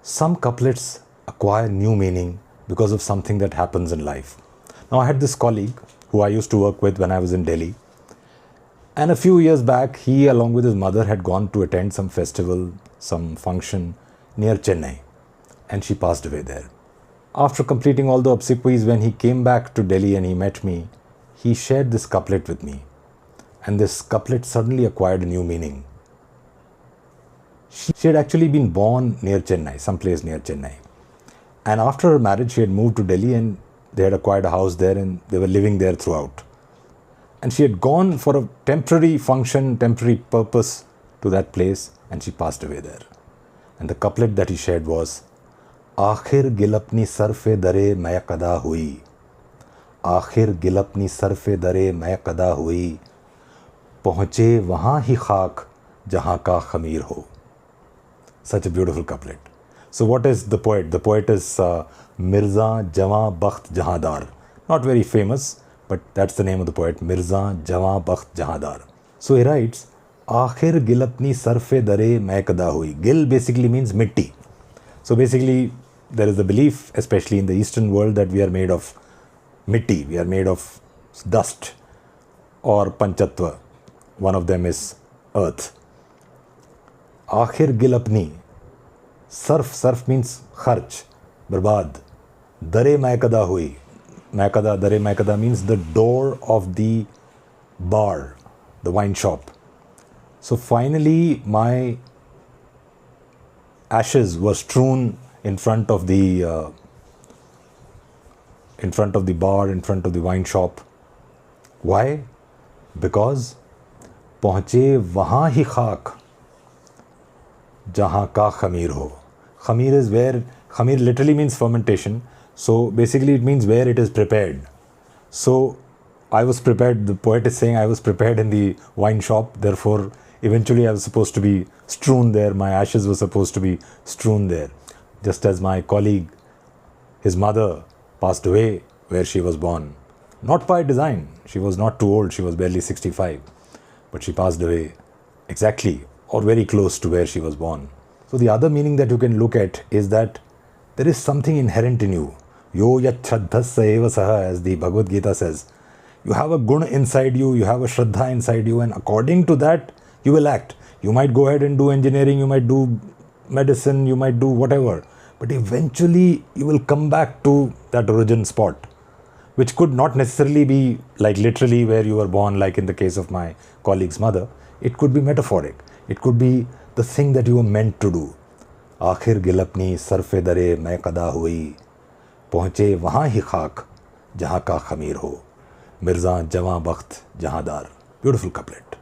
some couplets acquire new meaning because of something that happens in life. Now, I had this colleague who I used to work with when I was in Delhi. And a few years back, he, along with his mother, had gone to attend some festival, some function near Chennai. And she passed away there. After completing all the obsequies, when he came back to Delhi and he met me, he shared this couplet with me. And this couplet suddenly acquired a new meaning. She had actually been born near Chennai, someplace near Chennai. And after her marriage, she had moved to Delhi and they had acquired a house there and they were living there throughout. And she had gone for a temporary function, temporary purpose to that place, and she passed away there. And the couplet that he shared was, आखिर गिल अपनी सरफ़े दरे मैं कदा हुई, आखिर गिल अपनी सरफ़े दरे मैं कदा हुई, पहुँचे वहाँ ही खाक जहाँ का खमीर हो. Such a beautiful couplet. So what is the poet? The poet is Mirza Jawan Bakht Jahadar. Not very famous, but that's the name of the poet, Mirza Jawan Bakht Jahadar. So he writes, Aakhir gil apni sarfe dare main kada hui. Gil basically means mitti. So basically, there is a belief, especially in the Eastern world, that we are made of mitti. We are made of dust or panchatva. One of them is earth. Aakhir gil apni. Sarf means kharch, barbad. Dare main kada hui. Dare main kada means the door of the bar, the wine shop. So finally, my ashes were strewn in front of the bar, in front of the wine shop. Why? Because पहुँचे वहाँ ही खाक जहाँ का खमीर हो. Khamir is where, khamir literally means fermentation. So basically it means where it is prepared. So I was prepared, the poet is saying I was prepared in the wine shop. Therefore, eventually I was supposed to be strewn there. My ashes were supposed to be strewn there. Just as my colleague, his mother passed away where she was born. Not by design. She was not too old. She was barely 65. But she passed away exactly or very close to where she was born. So the other meaning that you can look at is that there is something inherent in you. Yo yat shraddhasya eva saha, as the Bhagavad Gita says. You have a guna inside you, you have a shraddha inside you, and according to that, you will act. You might go ahead and do engineering, you might do medicine, you might do whatever. But eventually, you will come back to that origin spot, which could not necessarily be like literally where you were born, like in the case of my colleague's mother. It could be metaphoric. It could be the thing that you were meant to do. आखिर गिल अपनी सरफ़े दरे मैं कदा हुई, पहुँचे वहाँ ही खाक जहाँ का खमीर हो. Mirza Jawan Bakht Jahadar. Beautiful couplet.